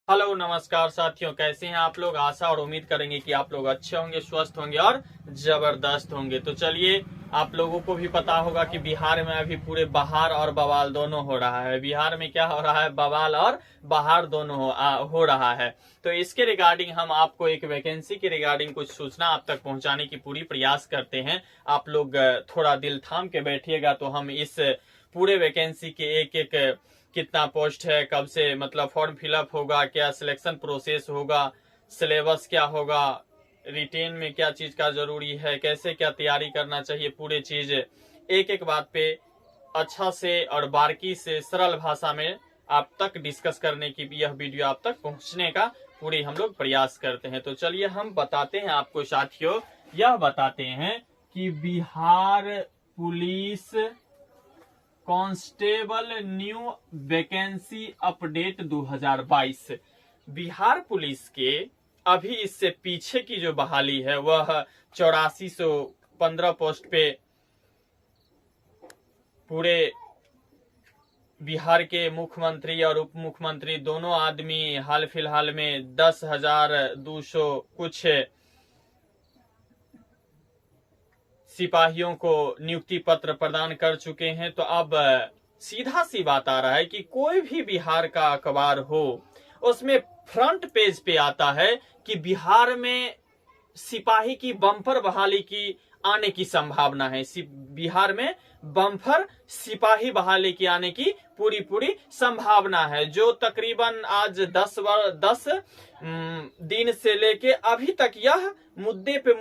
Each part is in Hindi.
हेलो नमस्कार साथियों, कैसे हैं आप लोग। आशा और उम्मीद करेंगे कि आप लोग अच्छे होंगे, स्वस्थ होंगे और जबरदस्त होंगे। तो चलिए, आप लोगों को भी पता होगा कि बिहार में अभी पूरे बहार और बवाल दोनों हो रहा है। बिहार में क्या हो रहा है, बवाल और बहार दोनों हो रहा है। तो इसके रिगार्डिंग हम आपको एक वैकेंसी के रिगार्डिंग कुछ सूचना आप तक पहुंचाने की पूरी प्रयास करते हैं। आप लोग थोड़ा दिल थाम के बैठिएगा तो हम इस पूरे वैकेंसी के एक एक कितना पोस्ट है, कब से मतलब फॉर्म फिलअप होगा, क्या सिलेक्शन प्रोसेस होगा, सिलेबस क्या होगा, रिटेन में क्या चीज का जरूरी है, कैसे क्या तैयारी करना चाहिए, पूरे चीज एक एक बात पे अच्छा से और बारीकी से सरल भाषा में आप तक डिस्कस करने की यह वीडियो आप तक पहुंचने का पूरी हम लोग प्रयास करते हैं। तो चलिए हम बताते हैं आपको साथियों, यह बताते हैं कि Bihar police constable new vacancy update 2022। Bihar police के अभी इससे पीछे की जो बहाली है वह 8415 पोस्ट पे पूरे बिहार के मुख्यमंत्री और उप मुख्यमंत्री दोनों आदमी हाल फिलहाल में 10,200 कुछ सिपाहियों को नियुक्ति पत्र प्रदान कर चुके हैं। तो अब सीधा सी बात आ रहा है कि कोई भी बिहार का अखबार हो उसमें फ्रंट पेज पे आता है कि बिहार में सिपाही की बम्पर बहाली की आने की संभावना है। बिहार में बम्पर सिपाही बहाली की आने की पूरी पूरी संभावना है, जो तकरीबन आज 10 दिन से लेके अभी तक यह मुद्दे पे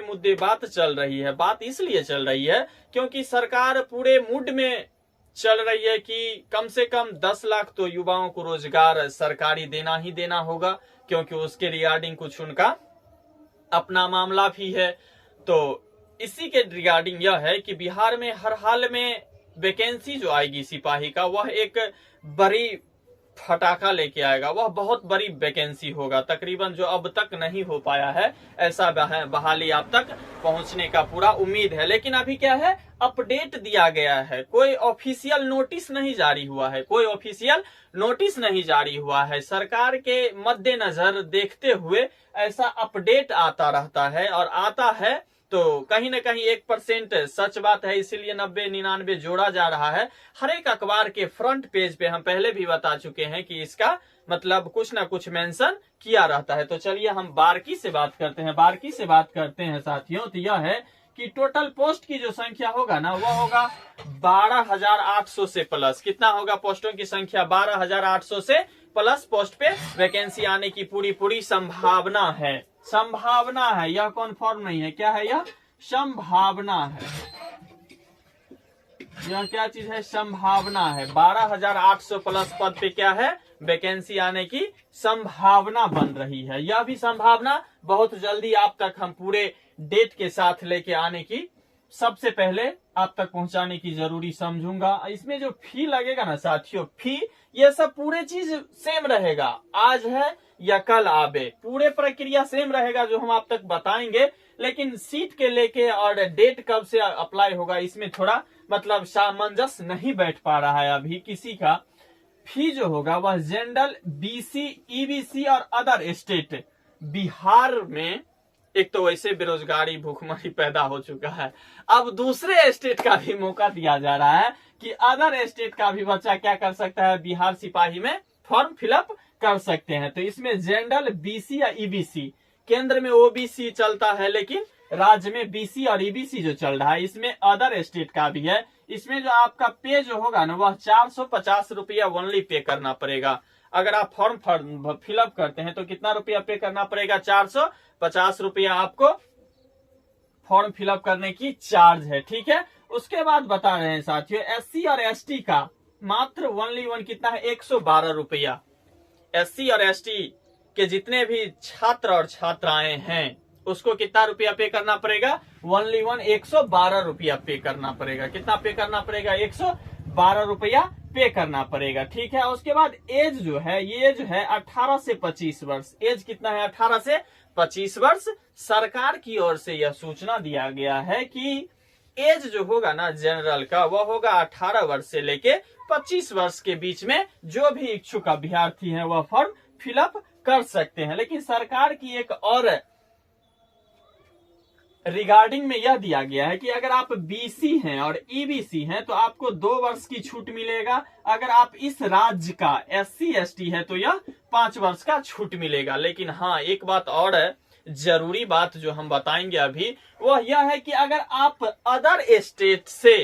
मुद्दे बात चल रही है। बात इसलिए चल रही है क्योंकि सरकार पूरे मूड में चल रही है कि कम से कम 10 लाख तो युवाओं को रोजगार सरकारी देना ही देना होगा, क्योंकि उसके रिगार्डिंग कुछ उनका अपना मामला भी है। तो इसी के रिगार्डिंग यह है कि बिहार में हर हाल में वैकेंसी जो आएगी सिपाही का, वह एक बड़ी फटाका लेके आएगा। वह बहुत बड़ी वैकेंसी होगा, तकरीबन जो अब तक नहीं हो पाया है ऐसा बहाली आप तक पहुंचने का पूरा उम्मीद है। लेकिन अभी क्या है, अपडेट दिया गया है, कोई ऑफिशियल नोटिस नहीं जारी हुआ है, कोई ऑफिशियल नोटिस नहीं जारी हुआ है। सरकार के मद्देनजर देखते हुए ऐसा अपडेट आता रहता है और आता है तो कहीं ना कहीं 1% सच बात है, इसीलिए 90-99 जोड़ा जा रहा है। हर एक अखबार के फ्रंट पेज पे हम पहले भी बता चुके हैं कि इसका मतलब कुछ ना कुछ मेंशन किया रहता है। तो चलिए हम बारीकी से बात करते हैं साथियों। तो यह है कि टोटल पोस्ट की जो संख्या होगा ना, वह होगा 12,800 से प्लस। कितना होगा पोस्टों की संख्या? 12,800 से प्लस पोस्ट पे वैकेंसी आने की पूरी संभावना है। संभावना है, यह कन्फर्म नहीं है। क्या है यह? संभावना है। यह क्या चीज है? संभावना है। 12,800 प्लस पद पे क्या है? वैकेंसी आने की संभावना बन रही है। यह भी संभावना बहुत जल्दी आप तक हम पूरे डेट के साथ लेके आने की सबसे पहले आप तक पहुंचाने की जरूरी समझूंगा। इसमें जो फी लगेगा ना साथियों, फी ये सब पूरे चीज सेम रहेगा, आज है या कल आवे, पूरे प्रक्रिया सेम रहेगा जो हम आप तक बताएंगे। लेकिन सीट के लेके और डेट कब से अप्लाई होगा, इसमें थोड़ा मतलब सामंजस्य नहीं बैठ पा रहा है अभी किसी का। फी जो होगा वह जनरल, बीसी, ईबीसी और अदर स्टेट। बिहार में एक तो वैसे बेरोजगारी भूखमरी पैदा हो चुका है, अब दूसरे स्टेट का भी मौका दिया जा रहा है कि अदर स्टेट का भी बच्चा क्या कर सकता है, बिहार सिपाही में फॉर्म फिलअप कर सकते हैं। तो इसमें जनरल, बीसी या ईबीसी, केंद्र में ओबीसी चलता है लेकिन राज्य में बीसी और ईबीसी जो चल रहा है, इसमें अदर स्टेट का भी है। इसमें जो आपका पे जो होगा ना, वह 450 रुपया ओनली पे करना पड़ेगा। अगर आप फॉर्म फिलअप करते हैं तो कितना रुपया पे करना पड़ेगा? 450 रुपया आपको फॉर्म फिलअप करने की चार्ज है। ठीक है, उसके बाद बता रहे हैं साथियों, एससी और एसटी का मात्र ओनली कितना है? 112 रुपया। एससी और एसटी के जितने भी छात्र और छात्राएं हैं उसको कितना रुपया पे करना पड़ेगा? ओनली 112 रुपया पे करना पड़ेगा। कितना पे करना पड़ेगा? 112 रुपया पे करना पड़ेगा। ठीक है, उसके बाद एज जो है, ये जो है 18 से 25 वर्ष। एज कितना है? 18 से 25 वर्ष। सरकार की ओर से यह सूचना दिया गया है कि एज जो होगा ना जनरल का, वह होगा 18 वर्ष से लेके 25 वर्ष के बीच में जो भी इच्छुक अभ्यर्थी हैं वह फॉर्म फिलअप कर सकते हैं। लेकिन सरकार की एक और रिगार्डिंग में यह दिया गया है कि अगर आप बीसी हैं और ईबीसी हैं तो आपको 2 वर्ष की छूट मिलेगा। अगर आप इस राज्य का एससी एसटी है तो यह 5 वर्ष का छूट मिलेगा। लेकिन हाँ, एक बात और है, जरूरी बात जो हम बताएंगे अभी, वह यह है कि अगर आप अदर स्टेट से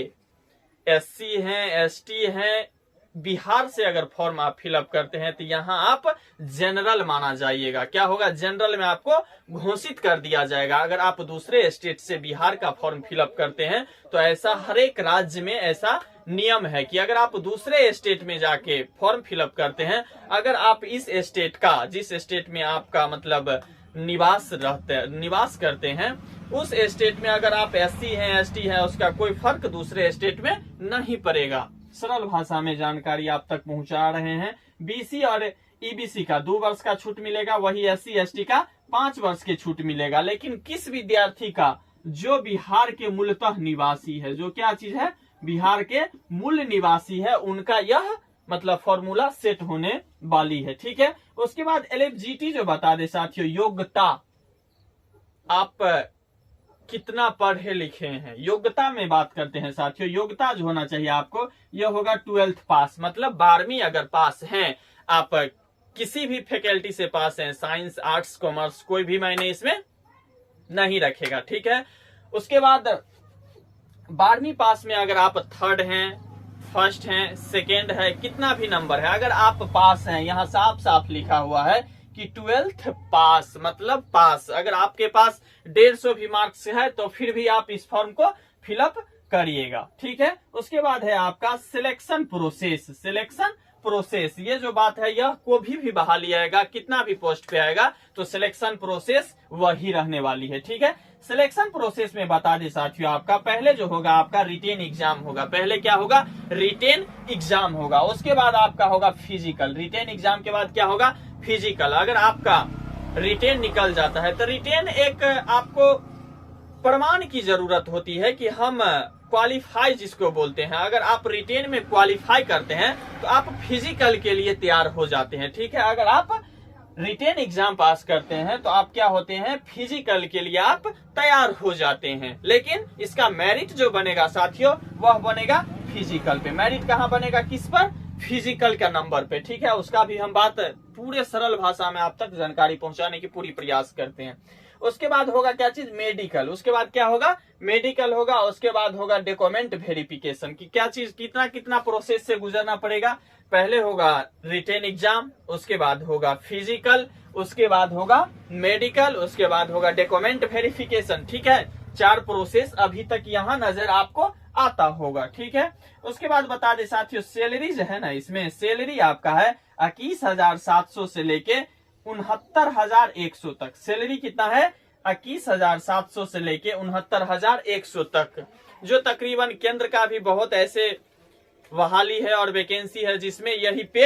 एससी हैं, एसटी हैं, बिहार से अगर फॉर्म आप फिलअप करते हैं तो यहाँ आप जनरल माना जाइएगा। क्या होगा, जनरल में आपको घोषित कर दिया जाएगा। अगर आप दूसरे स्टेट से बिहार का फॉर्म फिलअप करते हैं तो ऐसा हर एक राज्य में ऐसा नियम है कि अगर आप दूसरे स्टेट में जाके फॉर्म फिलअप करते हैं, अगर आप इस स्टेट का, जिस स्टेट में आपका मतलब निवास करते हैं, उस स्टेट में अगर आप एससी हैं, एसटी हैं, उसका कोई फर्क दूसरे स्टेट में नहीं पड़ेगा। सरल भाषा में जानकारी आप तक पहुंचा रहे हैं। बीसी और ईबीसी का 2 वर्ष का छूट मिलेगा, वही एससी एसटी का 5 वर्ष की छूट मिलेगा। लेकिन किस विद्यार्थी का जो बिहार के मूलतः निवासी है, जो क्या चीज है, बिहार के मूल निवासी है, उनका यह मतलब फॉर्मूला सेट होने वाली है। ठीक है। उसके बाद एलिजिबिलिटी जो बता दे साथियों, योग्यता, आप कितना पढ़े लिखे हैं, योग्यता में बात करते हैं साथियों। योग्यता जो होना चाहिए आपको, यह होगा 12th पास, मतलब 12वीं अगर पास हैं, आप किसी भी फैकल्टी से पास हैं, साइंस, आर्ट्स, कॉमर्स, कोई भी मायने इसमें नहीं रखेगा। ठीक है। उसके बाद 12वीं पास में अगर आप 3rd हैं, 1st हैं, 2nd है, कितना भी नंबर है, अगर आप पास हैं, यहाँ साफ साफ लिखा हुआ है कि 12th पास मतलब पास। अगर आपके पास 150 भी मार्क्स है तो फिर भी आप इस फॉर्म को फिलअप करिएगा। ठीक है। उसके बाद है आपका सिलेक्शन प्रोसेस। सिलेक्शन प्रोसेस, ये जो बात है, यह को भी बहाली आएगा, कितना भी पोस्ट पे आएगा तो सिलेक्शन प्रोसेस वही रहने वाली है। ठीक है। सिलेक्शन प्रोसेस में बता दे साथियों, आपका पहले जो होगा आपका रिटेन एग्जाम होगा। पहले क्या होगा, रिटेन एग्जाम होगा। उसके बाद आपका होगा फिजिकल। रिटेन एग्जाम के बाद क्या होगा, फिजिकल। अगर आपका रिटेन निकल जाता है तो रिटेन एक आपको प्रमाण की जरूरत होती है कि हम क्वालिफाई जिसको बोलते हैं। अगर आप रिटेन में क्वालिफाई करते हैं तो आप फिजिकल के लिए तैयार हो जाते हैं। ठीक है। अगर आप रिटेन एग्जाम पास करते हैं तो आप क्या होते हैं, फिजिकल के लिए आप तैयार हो जाते हैं। लेकिन इसका मेरिट जो बनेगा साथियों, वह बनेगा फिजिकल पे। मेरिट कहाँ बनेगा, किस पर, फिजिकल का नंबर पे। ठीक है। उसका भी हम बात पूरे सरल भाषा में आप तक जानकारी पहुंचाने की पूरी प्रयास करते हैं। उसके बाद होगा क्या चीज, मेडिकल। उसके बाद क्या होगा, मेडिकल होगा। उसके बाद होगा डॉक्यूमेंट वेरिफिकेशन की क्या चीज, कितना कितना प्रोसेस से गुजरना पड़ेगा। पहले होगा रिटेन एग्जाम, उसके बाद होगा फिजिकल, उसके बाद होगा मेडिकल, उसके बाद होगा डॉक्यूमेंट वेरिफिकेशन। ठीक है। 4 प्रोसेस अभी तक यहाँ नजर आपको आता होगा। ठीक है। उसके बाद बता दे साथियों, सैलरी जो है ना, इसमें सैलरी आपका है 21,700 से लेके 69,100 तक। सैलरी कितना है, 21,700 से लेके 69,100 तक, जो तकरीबन केंद्र का भी बहुत ऐसे बहाली है और वैकेंसी है जिसमें यही पे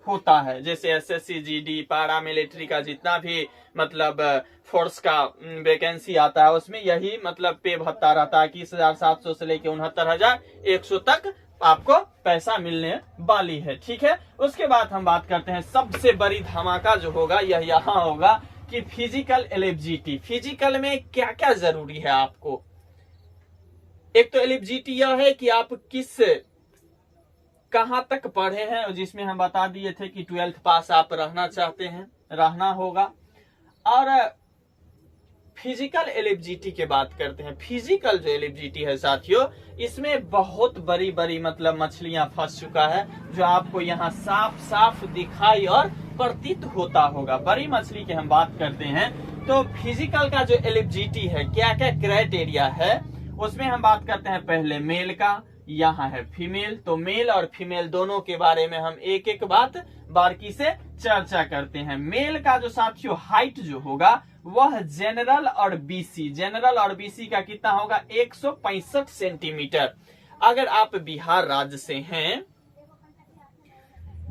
होता है। जैसे एसएससी, जीडी, पारा मिलिट्री का जितना भी मतलब फोर्स का वैकेंसी आता है, उसमें यही मतलब पे भत्ता रहता है। 21,700 से लेके 69,100 तक आपको पैसा मिलने वाली है। ठीक है। उसके बाद हम बात करते हैं, सबसे बड़ी धमाका जो होगा यह यहाँ होगा कि फिजिकल एलिजिबिलिटी। फिजिकल में क्या क्या जरूरी है आपको। एक तो एलिजिबिलिटी यह है कि आप कहां तक पढ़े हैं, जिसमें हम बता दिए थे कि 12th पास आप रहना चाहते हैं, रहना होगा। और फिजिकल एलिजिबिलिटी की बात करते हैं। फिजिकल जो एलिजिबिलिटी है साथियों, इसमें बहुत बड़ी बड़ी मतलब मछलियां फंस चुका है, जो आपको यहाँ साफ साफ दिखाई और प्रतीत होता होगा। बड़ी मछली की हम बात करते हैं तो फिजिकल का जो एलिजिबिलिटी है, क्या क्या क्राइटेरिया है, उसमें हम बात करते हैं पहले मेल का, यहाँ है फीमेल। तो मेल और फीमेल दोनों के बारे में हम एक एक बात बारीकी से चर्चा करते हैं। मेल का जो साथियों हाइट जो होगा वह जनरल और बीसी, जनरल और बीसी का कितना होगा, 165 सेंटीमीटर। अगर आप बिहार राज्य से हैं,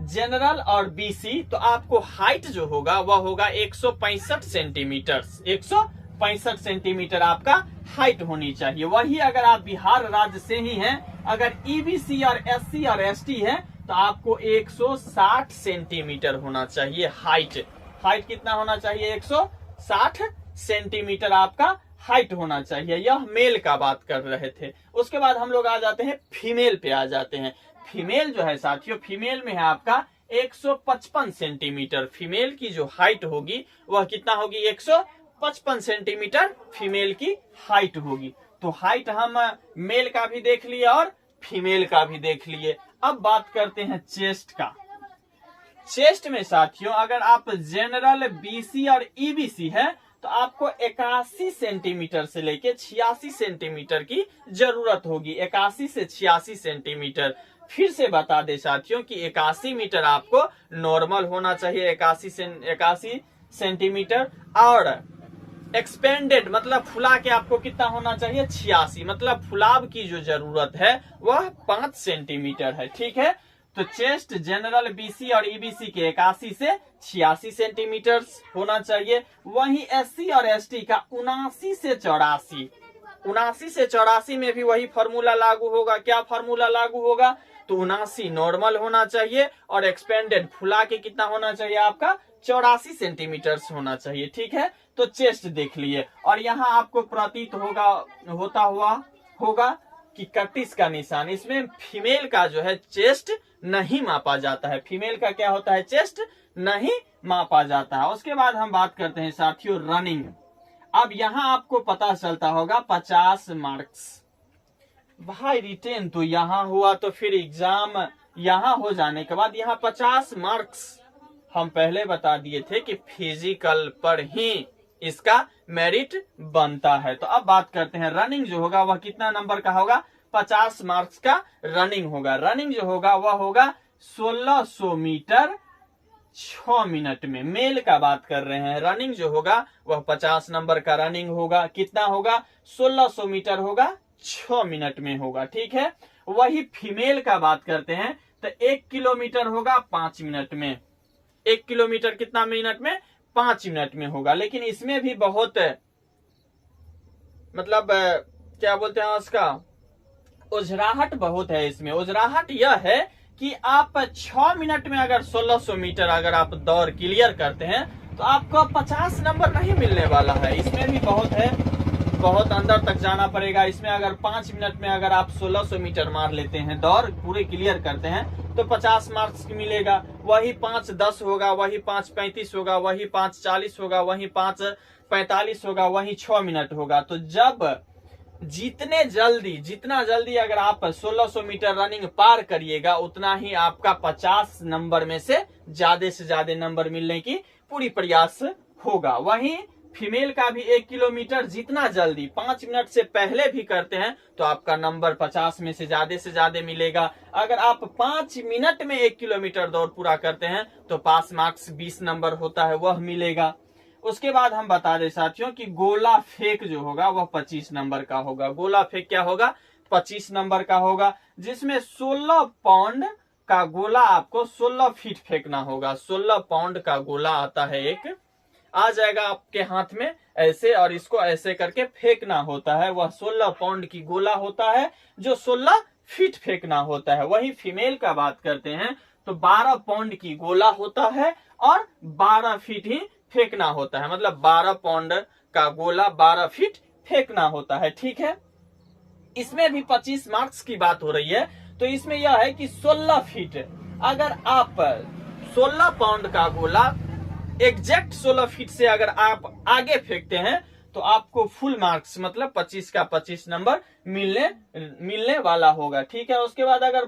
जनरल और बीसी, तो आपको हाइट जो होगा वह होगा 165 सेंटीमीटर। 165 सेंटीमीटर आपका हाइट होनी चाहिए। वही अगर आप बिहार राज्य से ही हैं, अगर ईबीसी और एससी और एसटी है तो तो आपको 160 सेंटीमीटर होना चाहिए हाइट। हाइट कितना होना चाहिए? 160 सेंटीमीटर आपका हाइट होना चाहिए। यह मेल का बात कर रहे थे। उसके बाद हम लोग आ जाते हैं फीमेल पे आ जाते हैं। फीमेल जो है साथियों, फीमेल में है आपका 155 सेंटीमीटर। फीमेल की जो हाइट होगी वह कितना होगी? 155 सेंटीमीटर फीमेल की हाइट होगी। तो हाइट हम मेल का भी देख लिए और फीमेल का भी देख लिए। अब बात करते हैं चेस्ट का। चेस्ट में साथियों अगर आप जनरल बीसी और ईबीसी है तो आपको 81 सेंटीमीटर से लेके 86 सेंटीमीटर की जरूरत होगी। 81 से 86 सेंटीमीटर। फिर से बता दे साथियों कि 81 मीटर आपको नॉर्मल होना चाहिए, 81 सेंटीमीटर। और एक्सपेंडेड मतलब फुला के आपको कितना होना चाहिए? 86। मतलब फुलाव की जो जरूरत है वह 5 सेंटीमीटर है। ठीक है, तो चेस्ट जनरल बीसी और ईबीसी के 81 से 86 सेंटीमीटर होना चाहिए। वहीं एससी और एसटी का 79 से 84। 79 से 84 में भी वही फॉर्मूला लागू होगा। क्या फॉर्मूला लागू होगा? तो 79 नॉर्मल होना चाहिए और एक्सपेंडेड फुला के कितना होना चाहिए आपका? 84 सेंटीमीटर होना चाहिए। ठीक है, तो चेस्ट देख लिए। और यहाँ आपको प्रतीत होगा कि कटिस का निशान। इसमें फीमेल का जो है चेस्ट नहीं मापा जाता है। फीमेल का क्या होता है? चेस्ट नहीं मापा जाता है। उसके बाद हम बात करते हैं साथियों रनिंग। अब यहाँ आपको पता चलता होगा 50 मार्क्स। भाई रिटेन तो यहाँ हुआ तो फिर एग्जाम यहाँ हो जाने के बाद यहाँ 50 मार्क्स हम पहले बता दिए थे कि फिजिकल पर ही इसका मेरिट बनता है। तो अब बात करते हैं रनिंग जो होगा वह कितना नंबर का होगा? 50 मार्क्स का रनिंग होगा। रनिंग जो होगा वह होगा 1600 मीटर 6 मिनट में। मेल का बात कर रहे हैं। रनिंग जो होगा वह 50 नंबर का रनिंग होगा। कितना होगा? 1600 मीटर होगा, 6 मिनट में होगा। ठीक है, वही फीमेल का बात करते हैं तो 1 किलोमीटर होगा 5 मिनट में। 1 किलोमीटर कितना मिनट में? 5 मिनट में होगा। लेकिन इसमें भी बहुत मतलब क्या बोलते हैं उसका, उजराहट बहुत है इसमें। उजराहट यह है कि आप 6 मिनट में अगर 1600 मीटर अगर आप दौड़ क्लियर करते हैं तो आपको 50 नंबर नहीं मिलने वाला है। इसमें भी बहुत है, बहुत अंदर तक जाना पड़ेगा। इसमें अगर 5 मिनट में अगर आप 1600 मीटर मार लेते हैं, दौड़ पूरे क्लियर करते हैं तो 50 मार्क्स मिलेगा। वही 5:10 होगा, वही 5:35 होगा, वही 5:40 होगा, वही 5:45 होगा, वही 6 मिनट होगा। तो जब जितना जल्दी अगर आप 1600 मीटर रनिंग पार करिएगा उतना ही आपका 50 नंबर में से ज्यादा नंबर मिलने की पूरी प्रयास होगा। वहीं फीमेल का भी 1 किलोमीटर जितना जल्दी 5 मिनट से पहले भी करते हैं तो आपका नंबर 50 में से ज्यादा मिलेगा। अगर आप 5 मिनट में 1 किलोमीटर दौड़ पूरा करते हैं तो पास मार्क्स 20 नंबर होता है वह मिलेगा। उसके बाद हम बता दें साथियों कि गोला फेंक जो होगा वह 25 नंबर का होगा। गोला फेंक क्या होगा? 25 नंबर का होगा, जिसमें 16 पाउंड का गोला आपको 16 फीट फेंकना होगा। 16 पाउंड का गोला आता है, एक आ जाएगा आपके हाथ में ऐसे, और इसको ऐसे करके फेंकना होता है। वह 16 पाउंड की गोला होता है जो 16 फीट फेंकना होता है। वही फीमेल का बात करते हैं तो 12 पाउंड की गोला होता है और 12 फीट ही फेंकना होता है। मतलब 12 पाउंड का गोला 12 फीट फेंकना होता है। ठीक है, इसमें भी 25 मार्क्स की बात हो रही है। तो इसमें यह है कि 16 फीट अगर आप 16 पाउंड का गोला एग्जैक्ट 16 फीट से अगर आप आगे फेंकते हैं तो आपको फुल मार्क्स मतलब 25 का 25 नंबर मिलने वाला होगा। ठीक है, उसके बाद अगर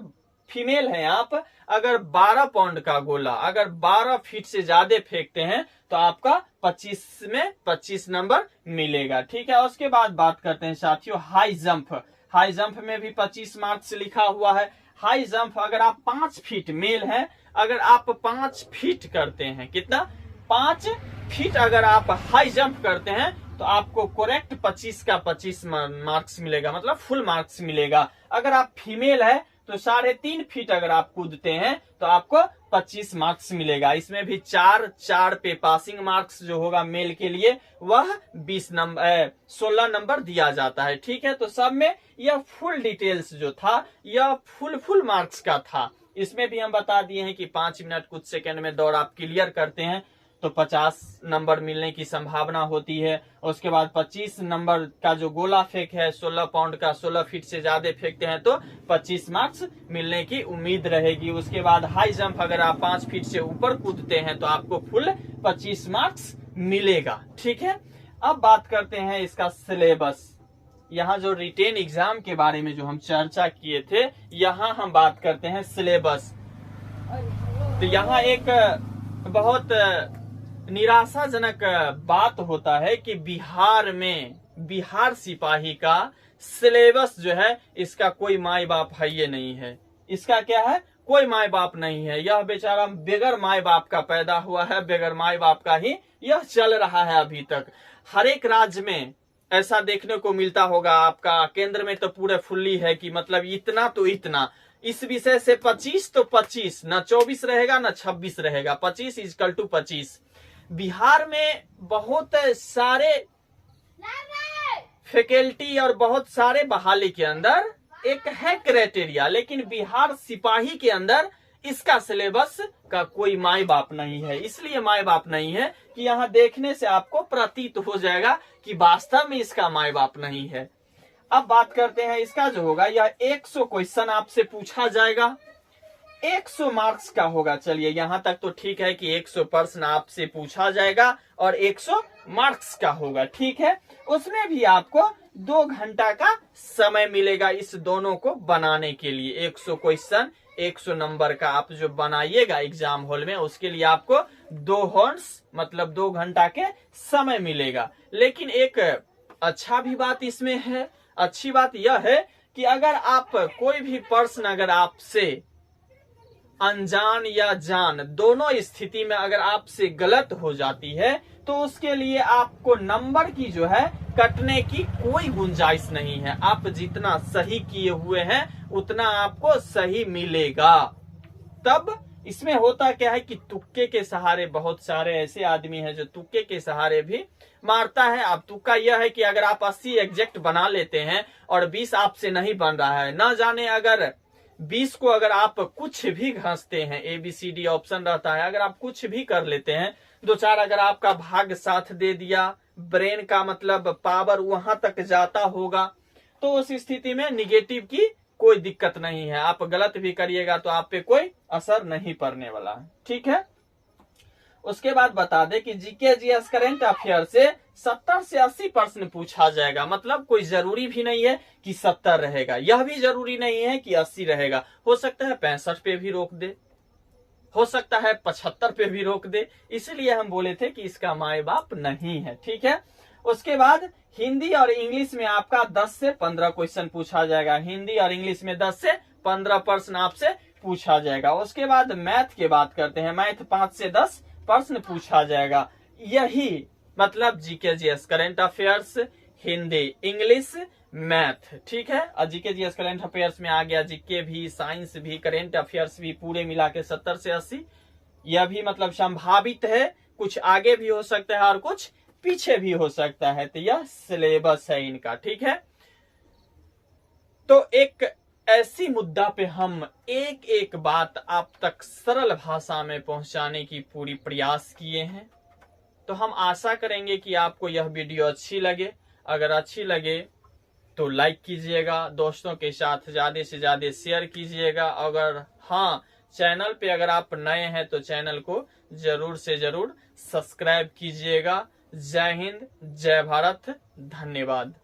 फीमेल है आप, अगर 12 पाउंड का गोला अगर 12 फीट से ज्यादा फेंकते हैं तो आपका 25 में 25 नंबर मिलेगा। ठीक है, उसके बाद बात करते हैं साथियों हाई जंप। हाई जंप में भी 25 मार्क्स लिखा हुआ है। हाई जंप अगर आप 5 फीट मेल है, अगर आप 5 फीट करते हैं, कितना 5 फीट अगर आप हाई जंप करते हैं तो आपको करेक्ट 25 का 25 मार्क्स मिलेगा, मतलब फुल मार्क्स मिलेगा। अगर आप फीमेल है तो 3.5 फीट अगर आप कूदते हैं तो आपको 25 मार्क्स मिलेगा। इसमें भी 4 पे पासिंग मार्क्स जो होगा मेल के लिए वह 16 नंबर दिया जाता है। ठीक है, तो सब में यह फुल डिटेल्स जो था यह फुल मार्क्स का था। इसमें भी हम बता दिए हैं कि 5 मिनट कुछ सेकंड में दौड़ आप क्लियर करते हैं तो 50 नंबर मिलने की संभावना होती है। उसके बाद 25 नंबर का जो गोला फेंक है 16 पाउंड का, 16 फीट से ज्यादा फेंकते हैं तो 25 मार्क्स मिलने की उम्मीद रहेगी। उसके बाद हाई जंप अगर आप 5 फीट से ऊपर कूदते हैं तो आपको फुल 25 मार्क्स मिलेगा। ठीक है, अब बात करते हैं इसका सिलेबस। यहाँ जो रिटेन एग्जाम के बारे में जो हम चर्चा किए थे, यहाँ हम बात करते हैं सिलेबस। तो यहाँ एक बहुत निराशाजनक बात होता है कि बिहार सिपाही का सिलेबस जो है इसका कोई माई बाप है ये नहीं है। इसका क्या है, कोई माई बाप नहीं है। यह बेचारा बेगर माई बाप का पैदा हुआ है, बेगर माई बाप का ही यह चल रहा है अभी तक। हर एक राज्य में ऐसा देखने को मिलता होगा। आपका केंद्र में तो पूरे फुल्ली है कि मतलब इतना तो इतना, इस विषय से 25 तो 25, न 24 रहेगा न 26 रहेगा, 25 इक्वल टू 25। बिहार में बहुत सारे फैकल्टी और बहुत सारे बहाली के अंदर एक है क्राइटेरिया, लेकिन बिहार सिपाही के अंदर इसका सिलेबस का कोई माई बाप नहीं है। इसलिए माई बाप नहीं है कि यहाँ देखने से आपको प्रतीत हो जाएगा कि वास्तव में इसका माई बाप नहीं है। अब बात करते हैं इसका जो होगा, यह 100 क्वेश्चन आपसे पूछा जाएगा, 100 मार्क्स का होगा। चलिए यहाँ तक तो ठीक है कि 100 प्रश्न आपसे पूछा जाएगा और 100 मार्क्स का होगा। ठीक है, उसमें भी आपको 2 घंटा का समय मिलेगा इस दोनों को बनाने के लिए। 100 क्वेश्चन 100 नंबर का आप जो बनाइएगा एग्जाम हॉल में, उसके लिए आपको 2 हॉर्स मतलब 2 घंटा के समय मिलेगा। लेकिन एक अच्छा भी बात इसमें है, अच्छी बात यह है कि अगर आप कोई भी प्रश्न अगर आपसे अनजान या जान दोनों स्थिति में अगर आपसे गलत हो जाती है तो उसके लिए आपको नंबर की जो है कटने की कोई गुंजाइश नहीं है। आप जितना सही किए हुए हैं उतना आपको सही मिलेगा। तब इसमें होता क्या है कि तुक्के के सहारे, बहुत सारे ऐसे आदमी हैं जो तुक्के के सहारे भी मारता है। अब तुक्का यह है कि अगर आप 80 एग्जैक्ट बना लेते हैं और 20 आपसे नहीं बन रहा है, ना जाने अगर 20 को अगर आप कुछ भी घसते हैं, ABCD ऑप्शन रहता है, अगर आप कुछ भी कर लेते हैं, 2-4 अगर आपका भाग्य साथ दे दिया, ब्रेन का मतलब पावर वहां तक जाता होगा, तो उस स्थिति में निगेटिव की कोई दिक्कत नहीं है। आप गलत भी करिएगा तो आप पे कोई असर नहीं पड़ने वाला है। ठीक है, उसके बाद बता दे कि जीके जीएस करंट अफेयर से 70 से 80 प्रश्न पूछा जाएगा। मतलब कोई जरूरी भी नहीं है कि 70 रहेगा, यह भी जरूरी नहीं है कि 80 रहेगा। हो सकता है 65 पे भी रोक दे, हो सकता है 75 पे भी रोक दे। इसलिए हम बोले थे कि इसका माए बाप नहीं है। ठीक है, उसके बाद हिंदी और इंग्लिश में आपका 10 से 15 क्वेश्चन पूछा जाएगा। हिंदी और इंग्लिश में 10 से 15 प्रश्न आपसे पूछा जाएगा। उसके बाद मैथ की बात करते हैं, मैथ 5 से 10 प्रश्न पूछा जाएगा। यही मतलब GK GS current affairs, Hindi, English, math. ठीक है, और जीके जीएस करंट अफेयर्स में आ गया जीके भी, साइंस भी, करंट अफेयर्स भी, पूरे मिला के 70 से 80। यह भी मतलब संभावित है, कुछ आगे भी हो सकता है और कुछ पीछे भी हो सकता है। तो यह सिलेबस है इनका। ठीक है, तो एक ऐसी मुद्दा पे हम एक एक बात आप तक सरल भाषा में पहुंचाने की पूरी प्रयास किए हैं। तो हम आशा करेंगे कि आपको यह वीडियो अच्छी लगे। अगर अच्छी लगे तो लाइक कीजिएगा, दोस्तों के साथ ज्यादा से ज्यादा शेयर कीजिएगा। अगर हाँ, चैनल पे अगर आप नए हैं तो चैनल को जरूर से जरूर सब्सक्राइब कीजिएगा। जय हिंद, जय भारत, धन्यवाद।